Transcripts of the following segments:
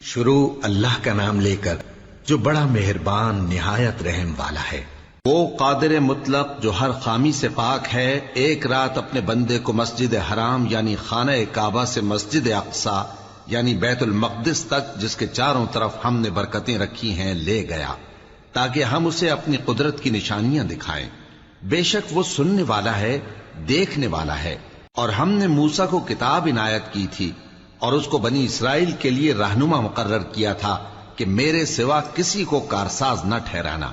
شروع اللہ کا نام لے کر جو بڑا مہربان نہایت رحم والا ہے۔ وہ قادر مطلق جو ہر خامی سے پاک ہے، ایک رات اپنے بندے کو مسجد حرام یعنی خانہ کعبہ سے مسجد اقصی یعنی بیت المقدس تک، جس کے چاروں طرف ہم نے برکتیں رکھی ہیں، لے گیا تاکہ ہم اسے اپنی قدرت کی نشانیاں دکھائیں۔ بے شک وہ سننے والا ہے، دیکھنے والا ہے۔ اور ہم نے موسیٰ کو کتاب عنایت کی تھی اور اس کو بنی اسرائیل کے لیے رہنما مقرر کیا تھا کہ میرے سوا کسی کو کارساز نہ ٹھہرانا۔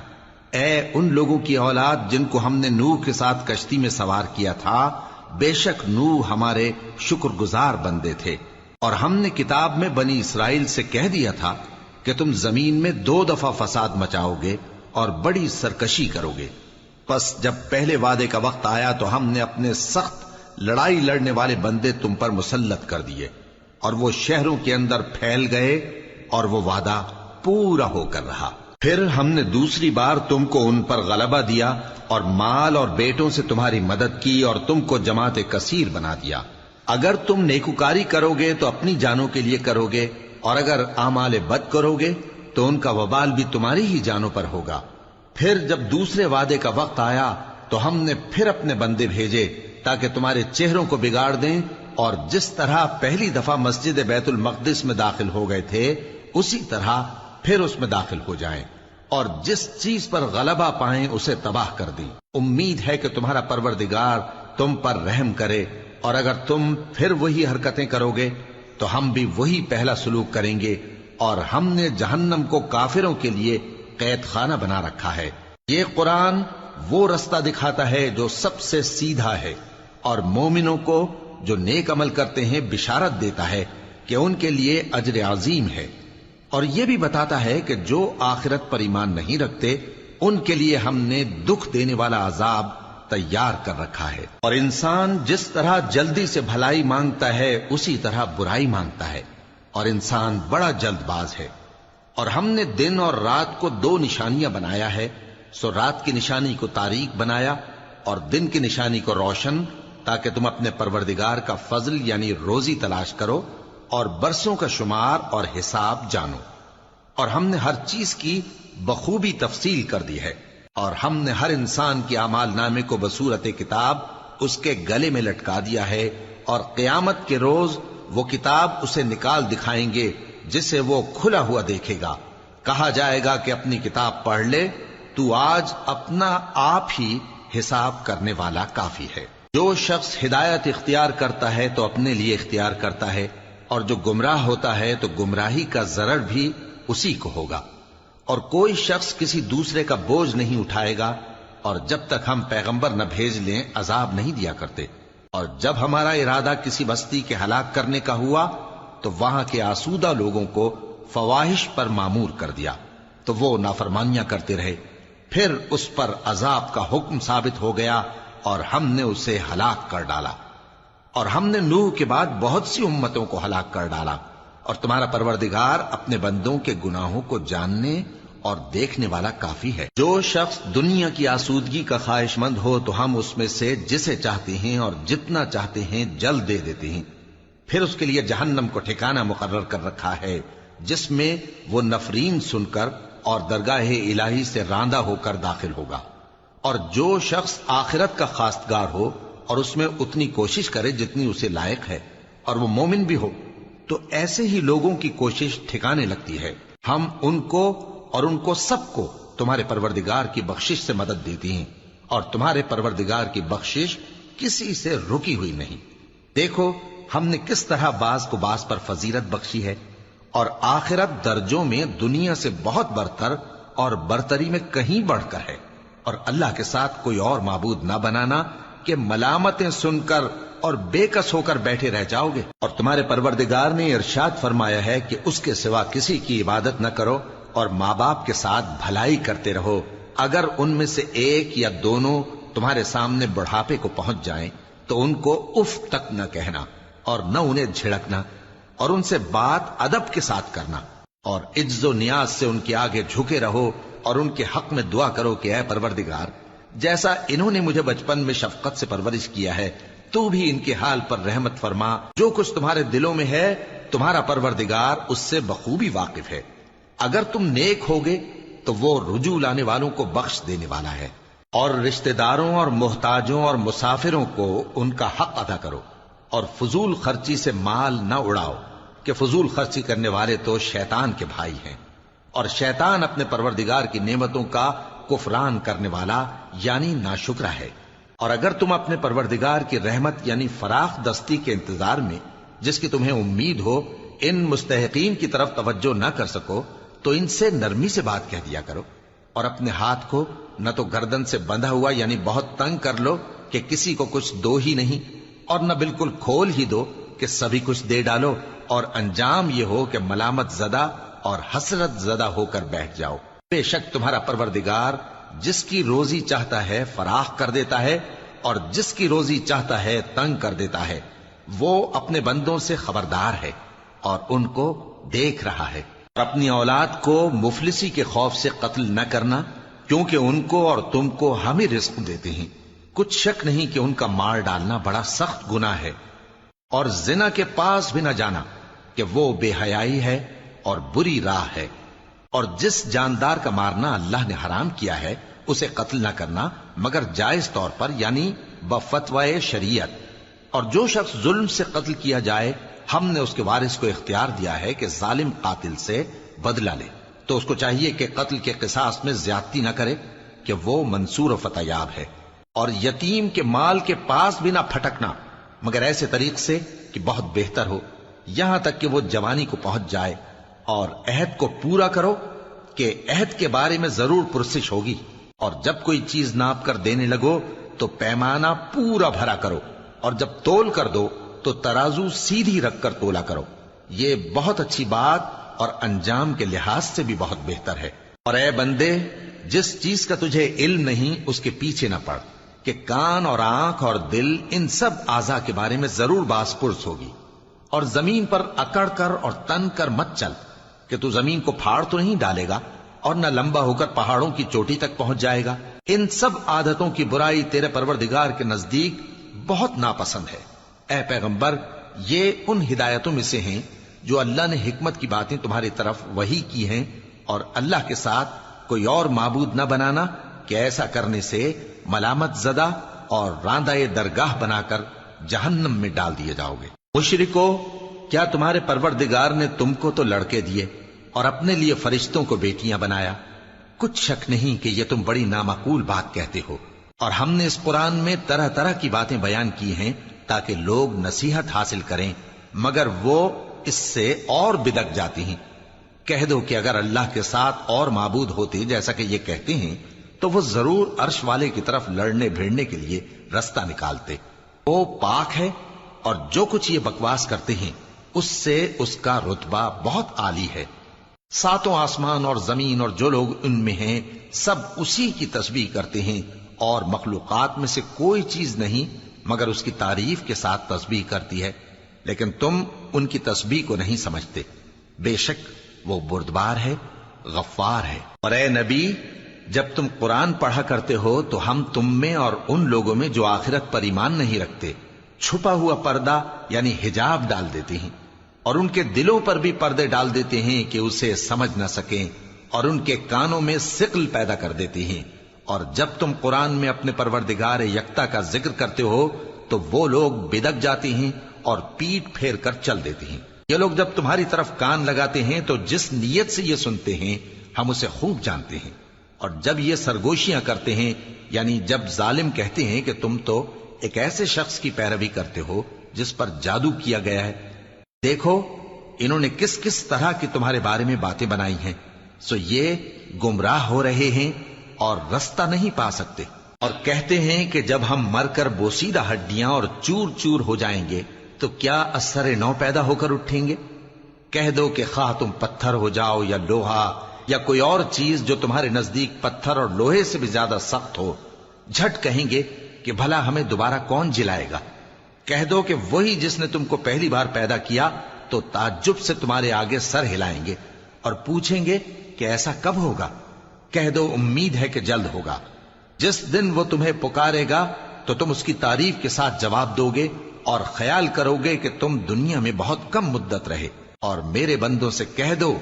اے ان لوگوں کی اولاد جن کو ہم نے نوح کے ساتھ کشتی میں سوار کیا تھا، بے شک نوح ہمارے شکر گزار بندے تھے۔ اور ہم نے کتاب میں بنی اسرائیل سے کہہ دیا تھا کہ تم زمین میں 2 دفعہ فساد مچاؤ گے اور بڑی سرکشی کرو گے۔ پس جب پہلے وعدے کا وقت آیا تو ہم نے اپنے سخت لڑائی لڑنے والے بندے تم پر مسلط کر دیے، اور وہ شہروں کے اندر پھیل گئے، اور وہ وعدہ پورا ہو کر رہا۔ پھر ہم نے دوسری بار تم کو ان پر غلبہ دیا اور مال اور بیٹوں سے تمہاری مدد کی اور تم کو جماعت کثیر بنا دیا۔ اگر تم نیکوکاری کرو گے تو اپنی جانوں کے لیے کرو گے، اور اگر اعمال بد کرو گے تو ان کا وبال بھی تمہاری ہی جانوں پر ہوگا۔ پھر جب دوسرے وعدے کا وقت آیا تو ہم نے پھر اپنے بندے بھیجے تاکہ تمہارے چہروں کو بگاڑ دیں، اور جس طرح پہلی دفعہ مسجد بیت المقدس میں داخل ہو گئے تھے اسی طرح پھر اس میں داخل ہو جائیں، اور جس چیز پر غلبہ پائیں اسے تباہ کر دیں۔ امید ہے کہ تمہارا پروردگار تم پر رحم کرے، اور اگر تم پھر وہی حرکتیں کرو گے تو ہم بھی وہی پہلا سلوک کریں گے، اور ہم نے جہنم کو کافروں کے لیے قید خانہ بنا رکھا ہے۔ یہ قرآن وہ رستہ دکھاتا ہے جو سب سے سیدھا ہے، اور مومنوں کو جو نیک عمل کرتے ہیں بشارت دیتا ہے کہ ان کے لیے اجر عظیم ہے، اور یہ بھی بتاتا ہے کہ جو آخرت پر ایمان نہیں رکھتے ان کے لیے ہم نے دکھ دینے والا عذاب تیار کر رکھا ہے۔ اور انسان جس طرح جلدی سے بھلائی مانگتا ہے اسی طرح برائی مانگتا ہے، اور انسان بڑا جلد باز ہے۔ اور ہم نے دن اور رات کو 2 نشانیاں بنایا ہے، سو رات کی نشانی کو تاریک بنایا اور دن کی نشانی کو روشن، تاکہ تم اپنے پروردگار کا فضل یعنی روزی تلاش کرو اور برسوں کا شمار اور حساب جانو۔ اور ہم نے ہر چیز کی بخوبی تفصیل کر دی ہے، اور ہم نے ہر انسان کی اعمال نامے کو بصورت کتاب اس کے گلے میں لٹکا دیا ہے، اور قیامت کے روز وہ کتاب اسے نکال دکھائیں گے جسے وہ کھلا ہوا دیکھے گا۔ کہا جائے گا کہ اپنی کتاب پڑھ لے، تو آج اپنا آپ ہی حساب کرنے والا کافی ہے۔ جو شخص ہدایت اختیار کرتا ہے تو اپنے لیے اختیار کرتا ہے، اور جو گمراہ ہوتا ہے تو گمراہی کا ضرر بھی اسی کو ہوگا۔ اور کوئی شخص کسی دوسرے کا بوجھ نہیں اٹھائے گا، اور جب تک ہم پیغمبر نہ بھیج لیں عذاب نہیں دیا کرتے۔ اور جب ہمارا ارادہ کسی بستی کے ہلاک کرنے کا ہوا تو وہاں کے آسودہ لوگوں کو فواحش پر مامور کر دیا، تو وہ نافرمانیاں کرتے رہے۔ پھر اس پر عذاب کا حکم ثابت ہو گیا اور ہم نے اسے ہلاک کر ڈالا۔ اور ہم نے نوح کے بعد بہت سی امتوں کو ہلاک کر ڈالا، اور تمہارا پروردگار اپنے بندوں کے گناہوں کو جاننے اور دیکھنے والا کافی ہے۔ جو شخص دنیا کی آسودگی کا خواہش مند ہو تو ہم اس میں سے جسے چاہتے ہیں اور جتنا چاہتے ہیں جلد دے دیتے ہیں۔ پھر اس کے لیے جہنم کو ٹھکانہ مقرر کر رکھا ہے، جس میں وہ نفرین سن کر اور درگاہ الہی سے راندہ ہو کر داخل ہوگا۔ اور جو شخص آخرت کا خواستگار ہو اور اس میں اتنی کوشش کرے جتنی اسے لائق ہے، اور وہ مومن بھی ہو، تو ایسے ہی لوگوں کی کوشش ٹھکانے لگتی ہے۔ ہم ان کو اور ان کو سب کو تمہارے پروردگار کی بخشش سے مدد دیتی ہیں، اور تمہارے پروردگار کی بخشش کسی سے رکی ہوئی نہیں۔ دیکھو ہم نے کس طرح بعض کو بعض پر فضیلت بخشی ہے، اور آخرت درجوں میں دنیا سے بہت برتر اور برتری میں کہیں بڑھ کر ہے۔ اور اللہ کے ساتھ کوئی اور معبود نہ بنانا کہ ملامتیں سن کر اور بے کس ہو کر بیٹھے رہ جاؤ گے۔ اور تمہارے پروردگار نے ارشاد فرمایا ہے کہ اس کے سوا کسی کی عبادت نہ کرو، اور ماں باپ کے ساتھ بھلائی کرتے رہو۔ اگر ان میں سے ایک یا دونوں تمہارے سامنے بڑھاپے کو پہنچ جائیں تو ان کو اف تک نہ کہنا، اور نہ انہیں جھڑکنا، اور ان سے بات ادب کے ساتھ کرنا، اور عجز و نیاز سے ان کے آگے جھکے رہو، اور ان کے حق میں دعا کرو کہ اے پروردگار، جیسا انہوں نے مجھے بچپن میں شفقت سے پرورش کیا ہے، تو بھی ان کے حال پر رحمت فرما۔ جو کچھ تمہارے دلوں میں ہے تمہارا پروردگار اس سے بخوبی واقف ہے۔ اگر تم نیک ہوگے تو وہ رجوع لانے والوں کو بخش دینے والا ہے۔ اور رشتہ داروں اور محتاجوں اور مسافروں کو ان کا حق ادا کرو، اور فضول خرچی سے مال نہ اڑاؤ، کہ فضول خرچی کرنے والے تو شیطان کے بھائی ہیں، اور شیطان اپنے پروردگار کی نعمتوں کا کفران کرنے والا یعنی ناشکرا ہے۔ اور اگر تم اپنے پروردگار کی رحمت یعنی فراخ دستی کے انتظار میں، جس کی تمہیں امید ہو، ان مستحقین کی طرف توجہ نہ کر سکو تو ان سے نرمی سے بات کہہ دیا کرو، اور اپنے ہاتھ کو نہ تو گردن سے بندھا ہوا یعنی بہت تنگ کر لو کہ کسی کو کچھ دو ہی نہیں، اور نہ بالکل کھول ہی دو کہ سبھی کچھ دے ڈالو، اور انجام یہ ہو کہ ملامت زدہ اور حسرت زدہ ہو کر بیٹھ جاؤ۔ بے شک تمہارا پروردگار جس کی روزی چاہتا ہے فراخ کر دیتا ہے، اور جس کی روزی چاہتا ہے تنگ کر دیتا ہے۔ وہ اپنے بندوں سے خبردار ہے اور ان کو دیکھ رہا ہے۔ اور اپنی اولاد کو مفلسی کے خوف سے قتل نہ کرنا، کیونکہ ان کو اور تم کو ہم ہی رزق دیتے ہیں۔ کچھ شک نہیں کہ ان کا مار ڈالنا بڑا سخت گناہ ہے۔ اور زنا کے پاس بھی نہ جانا، کہ وہ بے حیائی ہے اور بری راہ ہے۔ اور جس جاندار کا مارنا اللہ نے حرام کیا ہے اسے قتل نہ کرنا مگر جائز طور پر یعنی بفتوائے شریعت۔ اور جو شخص ظلم سے قتل کیا جائے، ہم نے اس کے وارث کو اختیار دیا ہے کہ ظالم قاتل سے بدلہ لے، تو اس کو چاہیے کہ قتل کے قصاص میں زیادتی نہ کرے، کہ وہ منصور و فتح یاب ہے۔ اور یتیم کے مال کے پاس بھی نہ پھٹکنا مگر ایسے طریق سے کہ بہت بہتر ہو، یہاں تک کہ وہ جوانی کو پہنچ جائے۔ اور عہد کو پورا کرو، کہ عہد کے بارے میں ضرور پرسش ہوگی۔ اور جب کوئی چیز ناپ کر دینے لگو تو پیمانہ پورا بھرا کرو، اور جب تول کر دو تو ترازو سیدھی رکھ کر تولا کرو۔ یہ بہت اچھی بات اور انجام کے لحاظ سے بھی بہت بہتر ہے۔ اور اے بندے، جس چیز کا تجھے علم نہیں اس کے پیچھے نہ پڑ، کہ کان اور آنکھ اور دل ان سب اعضاء کے بارے میں ضرور باز پرس ہوگی۔ اور زمین پر اکڑ کر اور تن کر مت چل، کہ تو زمین کو پھاڑ تو نہیں ڈالے گا اور نہ لمبا ہو کر پہاڑوں کی چوٹی تک پہنچ جائے گا۔ ان سب عادتوں کی برائی تیرے پروردگار کے نزدیک بہت ناپسند ہے۔ اے پیغمبر، یہ ان ہدایتوں میں سے ہیں جو اللہ نے حکمت کی باتیں تمہاری طرف وحی کی ہیں، اور اللہ کے ساتھ کوئی اور معبود نہ بنانا، کہ ایسا کرنے سے ملامت زدہ اور راندہ درگاہ بنا کر جہنم میں ڈال دیے جاؤ گے۔ مشرکو، کیا تمہارے پروردگار نے تم کو تو لڑکے دیے اور اپنے لیے فرشتوں کو بیٹیاں بنایا؟ کچھ شک نہیں کہ یہ تم بڑی نامعقول بات کہتے ہو، اور ہم نے اس قرآن میں طرح طرح کی باتیں بیان کی ہیں تاکہ لوگ نصیحت حاصل کریں، مگر وہ اس سے اور بدک جاتی ہیں۔ کہہ دو کہ اگر اللہ کے ساتھ اور معبود ہوتے جیسا کہ یہ کہتے ہیں تو وہ ضرور عرش والے کی طرف لڑنے بھیڑنے کے لیے رستہ نکالتے۔ وہ پاک ہے، اور جو کچھ یہ بکواس کرتے ہیں اس سے اس کا رتبہ بہت عالی ہے۔ ساتوں آسمان اور زمین اور جو لوگ ان میں ہیں سب اسی کی تسبیح کرتے ہیں، اور مخلوقات میں سے کوئی چیز نہیں مگر اس کی تعریف کے ساتھ تسبیح کرتی ہے، لیکن تم ان کی تسبیح کو نہیں سمجھتے۔ بے شک وہ بردبار ہے، غفار ہے۔ اور اے نبی، جب تم قرآن پڑھا کرتے ہو تو ہم تم میں اور ان لوگوں میں جو آخرت پر ایمان نہیں رکھتے چھپا ہوا پردہ یعنی حجاب ڈال دیتے ہیں، اور ان کے دلوں پر بھی پردے ڈال دیتے ہیں کہ اسے سمجھ نہ سکیں، اور ان کے کانوں میں ثقل پیدا کر دیتے ہیں۔ اور جب تم قرآن میں اپنے پروردگار یکتا کا ذکر کرتے ہو تو وہ لوگ بدک جاتے ہیں اور پیٹ پھیر کر چل دیتے ہیں۔ یہ لوگ جب تمہاری طرف کان لگاتے ہیں تو جس نیت سے یہ سنتے ہیں ہم اسے خوب جانتے ہیں، اور جب یہ سرگوشیاں کرتے ہیں یعنی جب ظالم کہتے ہیں کہ تم تو ایک ایسے شخص کی پیروی کرتے ہو جس پر جادو کیا گیا ہے، دیکھو انہوں نے کس کس طرح کی تمہارے بارے میں باتیں بنائی ہیں، سو یہ گمراہ ہو رہے ہیں اور رستہ نہیں پا سکتے۔ اور کہتے ہیں کہ جب ہم مر کر بوسیدہ ہڈیاں اور چور چور ہو جائیں گے تو کیا اثر نو پیدا ہو کر اٹھیں گے؟ کہہ دو کہ خواہ تم پتھر ہو جاؤ یا لوہا یا کوئی اور چیز جو تمہارے نزدیک پتھر اور لوہے سے بھی زیادہ سخت ہو، جھٹ کہیں گے کہ بھلا ہمیں دوبارہ کون جلائے گا؟ کہہ دو کہ وہی جس نے تم کو پہلی بار پیدا کیا تو تعجب سے تمہارے آگے سر ہلائیں گے اور پوچھیں گے کہ ایسا کب ہوگا؟ کہہ دو امید ہے کہ جلد ہوگا۔ جس دن وہ تمہیں پکارے گا تو تم اس کی تعریف کے ساتھ جواب دو گے اور خیال کرو گے کہ تم دنیا میں بہت کم مدت رہے۔ اور میرے بندوں سے کہہ دو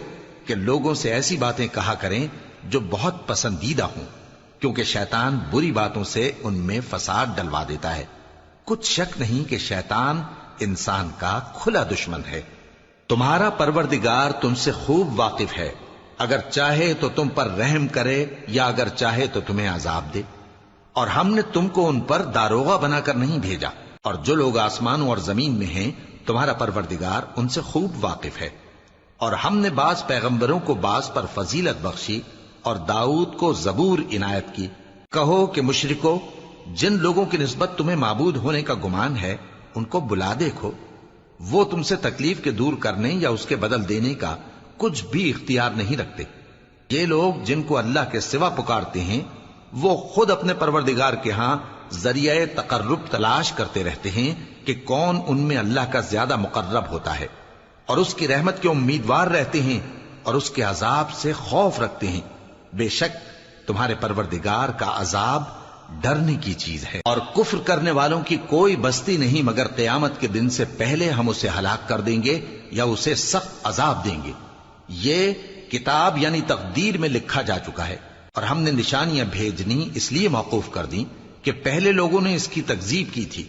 کہ لوگوں سے ایسی باتیں کہا کریں جو بہت پسندیدہ ہوں، کیونکہ شیطان بری باتوں سے ان میں فساد ڈلوا دیتا ہے۔ کچھ شک نہیں کہ شیطان انسان کا کھلا دشمن ہے۔ تمہارا پروردگار تم سے خوب واقف ہے، اگر چاہے تو تم پر رحم کرے یا اگر چاہے تو تمہیں عذاب دے۔ اور ہم نے تم کو ان پر داروغہ بنا کر نہیں بھیجا، اور جو لوگ آسمانوں اور زمین میں ہیں تمہارا پروردگار ان سے خوب واقف ہے۔ اور ہم نے بعض پیغمبروں کو بعض پر فضیلت بخشی اور داؤد کو زبور عنایت کی۔ کہو کہ مشرکو، جن لوگوں کی نسبت تمہیں معبود ہونے کا گمان ہے ان کو بلا دیکھو، وہ تم سے تکلیف کے دور کرنے یا اس کے بدل دینے کا کچھ بھی اختیار نہیں رکھتے۔ یہ لوگ جن کو اللہ کے سوا پکارتے ہیں وہ خود اپنے پروردگار کے ہاں ذریعہ تقرب تلاش کرتے رہتے ہیں کہ کون ان میں اللہ کا زیادہ مقرب ہوتا ہے، اور اس کی رحمت کے امیدوار رہتے ہیں اور اس کے عذاب سے خوف رکھتے ہیں۔ بے شک تمہارے پروردگار کا عذاب ڈرنے کی چیز ہے، اور کفر کرنے والوں کی کوئی بستی نہیں مگر قیامت کے دن سے پہلے ہم اسے ہلاک کر دیں گے یا اسے سخت عذاب دیں گے۔ یہ کتاب یعنی تقدیر میں لکھا جا چکا ہے، اور ہم نے نشانیاں بھیجنی اس لیے موقوف کر دیں کہ پہلے لوگوں نے اس کی تکذیب کی تھی،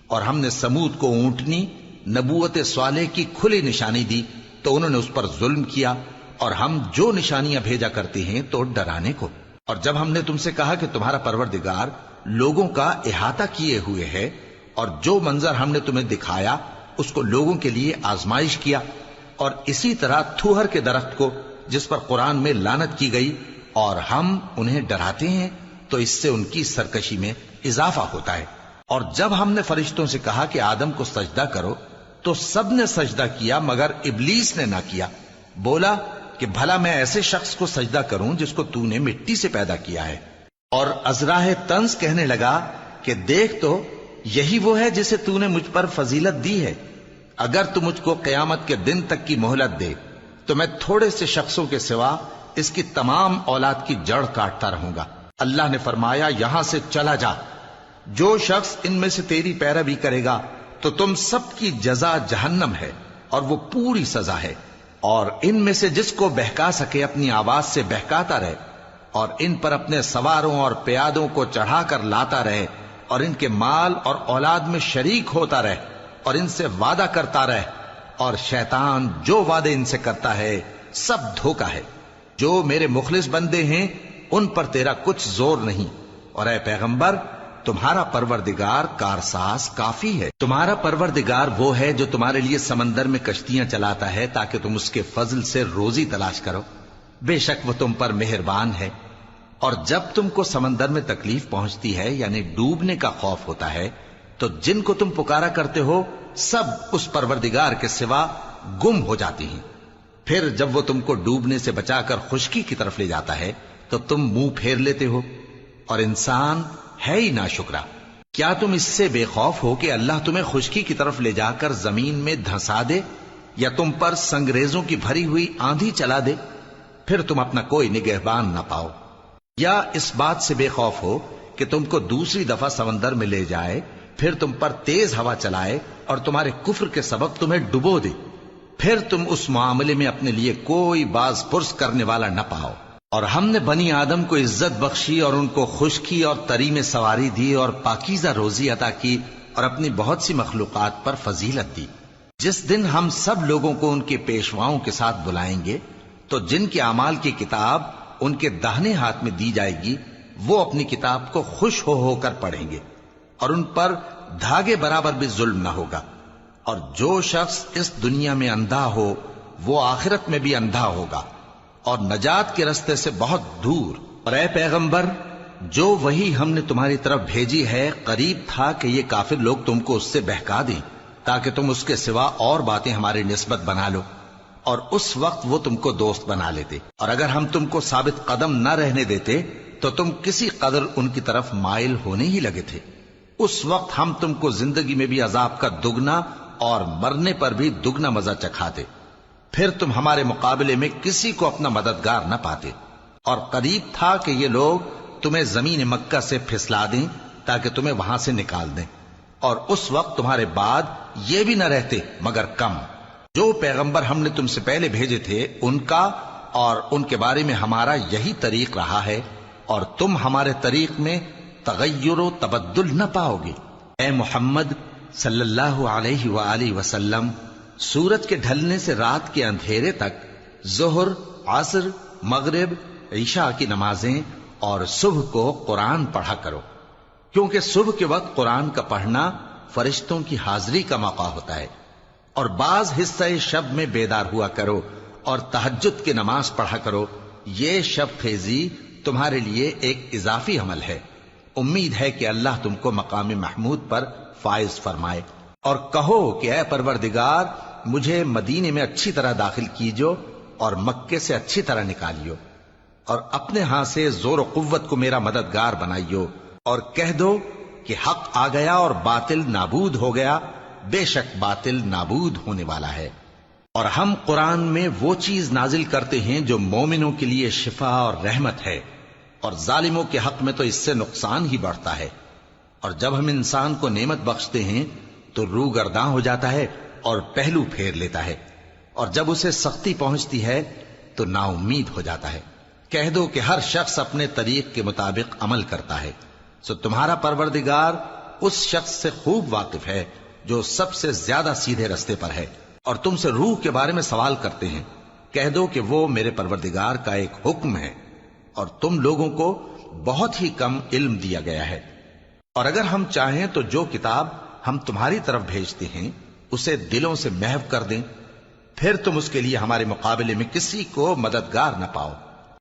اور ہم نے سمود کو اونٹنی نبوت صالح کی کھلی نشانی دی تو انہوں نے اس پر ظلم کیا، اور ہم جو نشانیاں بھیجا کرتے ہیں تو ڈرانے کو۔ اور جب ہم نے تم سے کہا کہ تمہارا پروردگار لوگوں کا احاطہ کیے ہوئے ہے، اور جو منظر ہم نے تمہیں دکھایا اس کو لوگوں کے لیے آزمائش کیا، اور اسی طرح تھوہر کے درخت کو جس پر قرآن میں لعنت کی گئی، اور ہم انہیں ڈراتے ہیں تو اس سے ان کی سرکشی میں اضافہ ہوتا ہے۔ اور جب ہم نے فرشتوں سے کہا کہ آدم کو سجدہ کرو تو سب نے سجدہ کیا مگر ابلیس نے نہ کیا، بولا کہ بھلا میں ایسے شخص کو سجدہ کروں جس کو تو نے مٹی سے پیدا کیا ہے۔ اور ازراہ طنز کہنے لگا کہ دیکھ تو یہی وہ ہے جسے تو نے مجھ پر فضیلت دی ہے، اگر تو مجھ کو قیامت کے دن تک کی مہلت دے تو میں تھوڑے سے شخصوں کے سوا اس کی تمام اولاد کی جڑ کاٹتا رہوں گا۔ اللہ نے فرمایا یہاں سے چلا جا، جو شخص ان میں سے تیری پیروی کرے گا تو تم سب کی جزا جہنم ہے اور وہ پوری سزا ہے، اور ان میں سے جس کو بہکا سکے اپنی آواز سے بہکاتا رہے، اور ان پر اپنے سواروں اور پیادوں کو چڑھا کر لاتا رہے، اور ان کے مال اور اولاد میں شریک ہوتا رہے، اور ان سے وعدہ کرتا رہے، اور شیطان جو وعدے ان سے کرتا ہے سب دھوکہ ہے۔ جو میرے مخلص بندے ہیں ان پر تیرا کچھ زور نہیں، اور اے پیغمبر تمہارا پروردگار کارساز کافی ہے۔ تمہارا پروردگار وہ ہے جو تمہارے لیے سمندر میں کشتیاں چلاتا ہے تاکہ تم اس کے فضل سے روزی تلاش کرو، بے شک وہ تم پر مہربان ہے۔ اور جب تم کو سمندر میں تکلیف پہنچتی ہے یعنی ڈوبنے کا خوف ہوتا ہے تو جن کو تم پکارا کرتے ہو سب اس پروردگار کے سوا گم ہو جاتی ہیں، پھر جب وہ تم کو ڈوبنے سے بچا کر خشکی کی طرف لے جاتا ہے تو تم منہ پھیر لیتے ہو، اور انسان ہے ہی ناشکرا۔ کیا تم اس سے بے خوف ہو کہ اللہ تمہیں خشکی کی طرف لے جا کر زمین میں دھنسا دے یا تم پر سنگریزوں کی بھری ہوئی آندھی چلا دے، پھر تم اپنا کوئی نگہبان نہ پاؤ؟ یا اس بات سے بے خوف ہو کہ تم کو دوسری دفعہ سمندر میں لے جائے، پھر تم پر تیز ہوا چلائے اور تمہارے کفر کے سبب تمہیں ڈبو دے، پھر تم اس معاملے میں اپنے لیے کوئی باز پرس کرنے والا نہ پاؤ۔ اور ہم نے بنی آدم کو عزت بخشی اور ان کو خشکی اور تری میں سواری دی اور پاکیزہ روزی عطا کی اور اپنی بہت سی مخلوقات پر فضیلت دی۔ جس دن ہم سب لوگوں کو ان کے پیشواؤں کے ساتھ بلائیں گے تو جن کے اعمال کی کتاب ان کے داہنے ہاتھ میں دی جائے گی وہ اپنی کتاب کو خوش ہو کر پڑھیں گے، اور ان پر دھاگے برابر بھی ظلم نہ ہوگا۔ اور جو شخص اس دنیا میں اندھا ہو وہ آخرت میں بھی اندھا ہوگا اور نجات کے رستے سے بہت دور۔ اور اے پیغمبر جو وہی ہم نے تمہاری طرف بھیجی ہے قریب تھا کہ یہ کافر لوگ تم کو اس سے بہکا دیں تاکہ تم اس کے سوا اور باتیں ہماری نسبت بنا لو، اور اس وقت وہ تم کو دوست بنا لیتے، اور اگر ہم تم کو ثابت قدم نہ رہنے دیتے تو تم کسی قدر ان کی طرف مائل ہونے ہی لگے تھے۔ اس وقت ہم تم کو زندگی میں بھی عذاب کا دگنا اور مرنے پر بھی دگنا مزہ چکھاتے، پھر تم ہمارے مقابلے میں کسی کو اپنا مددگار نہ پاتے۔ اور قریب تھا کہ یہ لوگ تمہیں زمین مکہ سے پھسلا دیں تاکہ تمہیں وہاں سے نکال دیں، اور اس وقت تمہارے بعد یہ بھی نہ رہتے مگر کم۔ جو پیغمبر ہم نے تم سے پہلے بھیجے تھے ان کا اور ان کے بارے میں ہمارا یہی طریق رہا ہے، اور تم ہمارے طریق میں تغیر و تبدل نہ پاؤ گے۔ اے محمد صلی اللہ علیہ وآلہ وسلم، سورج کے ڈھلنے سے رات کے اندھیرے تک ظہر، عصر، مغرب، عشاء کی نمازیں اور صبح کو قرآن پڑھا کرو، کیونکہ صبح کے وقت قرآن کا پڑھنا فرشتوں کی حاضری کا موقع ہوتا ہے، اور بعض حصہ شب میں بیدار ہوا کرو اور تہجد کی نماز پڑھا کرو۔ یہ شب خیزی تمہارے لیے ایک اضافی عمل ہے۔ امید ہے کہ اللہ تم کو مقام محمود پر فائز فرمائے۔ اور کہو کہ اے پروردگار، مجھے مدینے میں اچھی طرح داخل کیجو اور مکے سے اچھی طرح نکالیو، اور اپنے ہاں سے زور و قوت کو میرا مددگار بنائیو، اور کہہ دو کہ حق آ گیا اور باطل نابود ہو گیا، بے شک باطل نابود ہونے والا ہے۔ اور ہم قرآن میں وہ چیز نازل کرتے ہیں جو مومنوں کے لیے شفا اور رحمت ہے، اور ظالموں کے حق میں تو اس سے نقصان ہی بڑھتا ہے۔ اور جب ہم انسان کو نعمت بخشتے ہیں تو روح گرداں ہو جاتا ہے اور پہلو پھیر لیتا ہے، اور جب اسے سختی پہنچتی ہے تو نا امید ہو جاتا ہے۔ کہہ دو کہ ہر شخص اپنے طریق کے مطابق عمل کرتا ہے، سو تمہارا پروردگار اس شخص سے خوب واقف ہے جو سب سے زیادہ سیدھے رستے پر ہے۔ اور تم سے روح کے بارے میں سوال کرتے ہیں، کہہ دو کہ وہ میرے پروردگار کا ایک حکم ہے، اور تم لوگوں کو بہت ہی کم علم دیا گیا ہے۔ اور اگر ہم چاہیں تو جو کتاب ہم تمہاری طرف بھیجتے ہیں اسے دلوں سے محو کر دیں، پھر تم اس کے لیے ہمارے مقابلے میں کسی کو مددگار نہ پاؤ،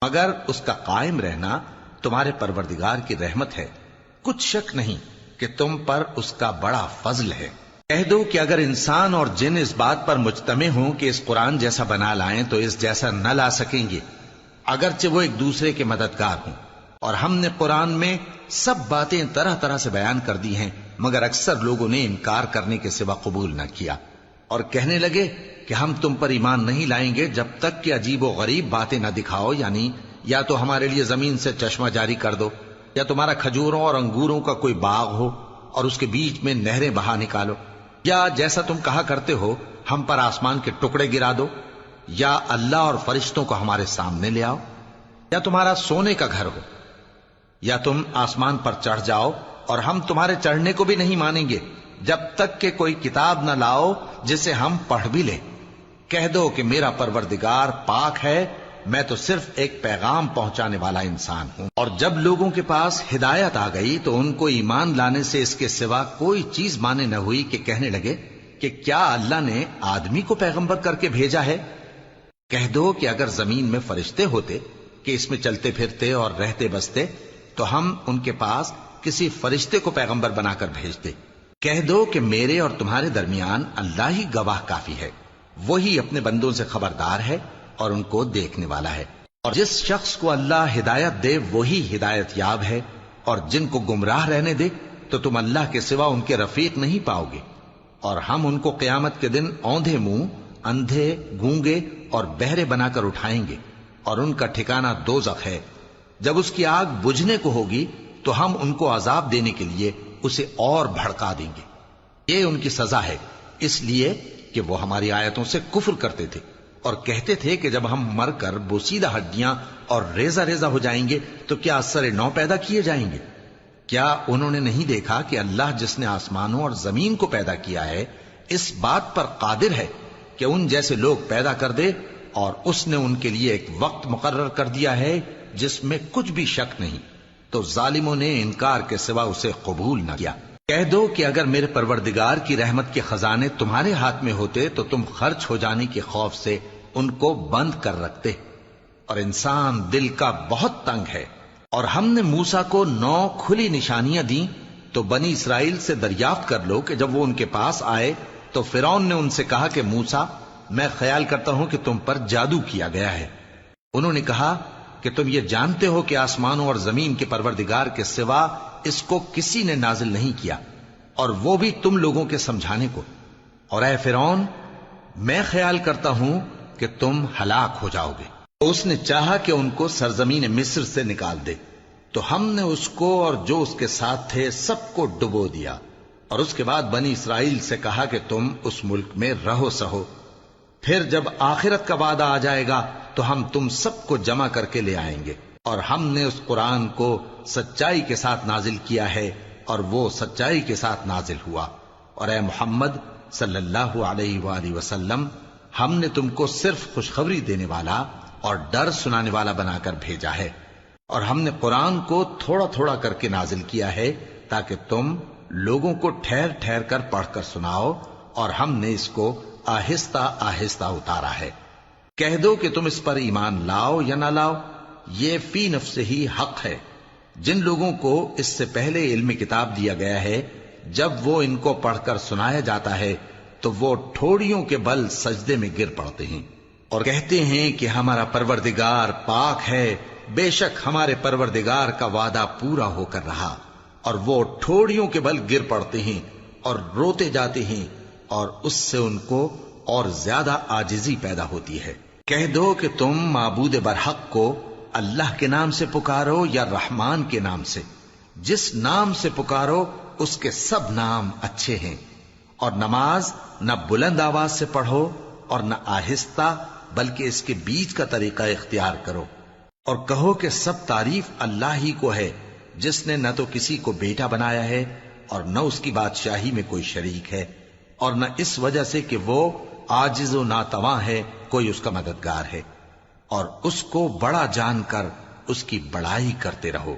مگر اس کا قائم رہنا تمہارے پروردگار کی رحمت ہے، کچھ شک نہیں کہ تم پر اس کا بڑا فضل ہے۔ کہہ دو کہ اگر انسان اور جن اس بات پر مجتمع ہوں کہ اس قرآن جیسا بنا لائیں تو اس جیسا نہ لا سکیں گے، اگرچہ وہ ایک دوسرے کے مددگار ہوں۔ اور ہم نے قرآن میں سب باتیں طرح طرح سے بیان کر دی ہیں، مگر اکثر لوگوں نے انکار کرنے کے سوا قبول نہ کیا، اور کہنے لگے کہ ہم تم پر ایمان نہیں لائیں گے جب تک کہ عجیب و غریب باتیں نہ دکھاؤ، یعنی یا تو ہمارے لیے زمین سے چشمہ جاری کر دو، یا تمہارا کھجوروں اور انگوروں کا کوئی باغ ہو اور اس کے بیچ میں نہریں بہا نکالو، یا جیسا تم کہا کرتے ہو ہم پر آسمان کے ٹکڑے گرا دو، یا اللہ اور فرشتوں کو ہمارے سامنے لے آؤ، یا تمہارا سونے کا گھر ہو، یا تم آسمان پر چڑھ جاؤ، اور ہم تمہارے چڑھنے کو بھی نہیں مانیں گے جب تک کہ کوئی کتاب نہ لاؤ جسے ہم پڑھ بھی لیں۔ کہہ دو کہ میرا پروردگار پاک ہے، میں تو صرف ایک پیغام پہنچانے والا انسان ہوں۔ اور جب لوگوں کے پاس ہدایت آ گئی تو ان کو ایمان لانے سے اس کے سوا کوئی چیز مانے نہ ہوئی کہ کہنے لگے کہ کیا اللہ نے آدمی کو پیغمبر کر کے بھیجا ہے؟ کہہ دو کہ اگر زمین میں فرشتے ہوتے کہ اس میں چلتے پھرتے اور رہتے بستے تو ہم ان کے پاس کسی فرشتے کو پیغمبر بنا کر بھیجتے۔ کہہ دو کہ میرے اور تمہارے درمیان اللہ ہی گواہ کافی ہے، وہی اپنے بندوں سے خبردار ہے اور ان کو دیکھنے والا ہے۔ اور جس شخص کو اللہ ہدایت دے وہی ہدایت یاب ہے، اور جن کو گمراہ رہنے دے تو تم اللہ کے سوا ان کے رفیق نہیں پاؤ گے۔ اور ہم ان کو قیامت کے دن اوندھے منہ، اندھے، گونگے اور بہرے بنا کر اٹھائیں گے، اور ان کا ٹھکانہ دوزخ ہے۔ جب اس کی آگ بجھنے کو ہوگی تو ہم ان کو عذاب دینے کے لیے اسے اور بھڑکا دیں گے۔ یہ ان کی سزا ہے، اس لیے کہ وہ ہماری آیتوں سے کفر کرتے تھے اور کہتے تھے کہ جب ہم مر کر بوسیدہ ہڈیاں اور ریزہ ریزہ ہو جائیں گے تو کیا اثر نو پیدا کیے جائیں گے؟ کیا انہوں نے نہیں دیکھا کہ اللہ جس نے آسمانوں اور زمین کو پیدا کیا ہے اس بات پر قادر ہے کہ ان جیسے لوگ پیدا کر دے، اور اس نے ان کے لیے ایک وقت مقرر کر دیا ہے جس میں کچھ بھی شک نہیں، تو ظالموں نے انکار کے سوا اسے قبول نہ کیا۔ کہہ دو کہ اگر میرے پروردگار کی رحمت کے خزانے تمہارے ہاتھ میں ہوتے تو تم خرچ ہو جانے کے خوف سے ان کو بند کر رکھتے، اور انسان دل کا بہت تنگ ہے۔ اور ہم نے موسیٰ کو 9 کھلی نشانیاں دیں تو بنی اسرائیل سے دریافت کر لو کہ جب وہ ان کے پاس آئے تو فرعون نے ان سے کہا کہ موسیٰ، میں خیال کرتا ہوں کہ تم پر جادو کیا گیا ہے۔ انہوں نے کہا کہ تم یہ جانتے ہو کہ آسمانوں اور زمین کے پروردگار کے سوا اس کو کسی نے نازل نہیں کیا، اور وہ بھی تم لوگوں کے سمجھانے کو۔ اور اے فرعون، میں خیال کرتا ہوں کہ تم ہلاک ہو جاؤ گے۔ تو اس نے چاہا کہ ان کو سرزمین مصر سے نکال دے، تو ہم نے اس کو اور جو اس کے ساتھ تھے سب کو ڈبو دیا، اور اس کے بعد بنی اسرائیل سے کہا کہ تم اس ملک میں رہو سہو، پھر جب آخرت کا وعدہ آ جائے گا تو ہم تم سب کو جمع کر کے لے آئیں گے، اور ہم نے اس قرآن کو سچائی کے ساتھ نازل کیا ہے اور وہ سچائی کے ساتھ نازل ہوا۔ اور اے محمد صلی اللہ علیہ وآلہ وسلم، ہم نے تم کو صرف خوشخبری دینے والا اور ڈر سنانے والا بنا کر بھیجا ہے، اور ہم نے قرآن کو تھوڑا تھوڑا کر کے نازل کیا ہے تاکہ تم لوگوں کو ٹھہر ٹھہر کر پڑھ کر سناؤ، اور ہم نے اس کو آہستہ آہستہ اتارا ہے۔ کہہ دو کہ تم اس پر ایمان لاؤ یا نہ لاؤ، یہ فی نفس ہی حق ہے۔ جن لوگوں کو اس سے پہلے علم کتاب دیا گیا ہے، جب وہ ان کو پڑھ کر سنایا جاتا ہے تو وہ ٹھوڑیوں کے بل سجدے میں گر پڑتے ہیں اور کہتے ہیں کہ ہمارا پروردگار پاک ہے، بے شک ہمارے پروردگار کا وعدہ پورا ہو کر رہا، اور وہ ٹھوڑیوں کے بل گر پڑتے ہیں اور روتے جاتے ہیں، اور اس سے ان کو اور زیادہ عاجزی پیدا ہوتی ہے۔ کہہ دو کہ تم معبود برحق کو اللہ کے نام سے پکارو یا رحمان کے نام سے، جس نام سے پکارو اس کے سب نام اچھے ہیں، اور نماز نہ بلند آواز سے پڑھو اور نہ آہستہ، بلکہ اس کے بیچ کا طریقہ اختیار کرو، اور کہو کہ سب تعریف اللہ ہی کو ہے، جس نے نہ تو کسی کو بیٹا بنایا ہے اور نہ اس کی بادشاہی میں کوئی شریک ہے، اور نہ اس وجہ سے کہ وہ عاجز و ناتواں ہے کوئی اس کا مددگار ہے، اور اس کو بڑا جان کر اس کی بڑائی کرتے رہو۔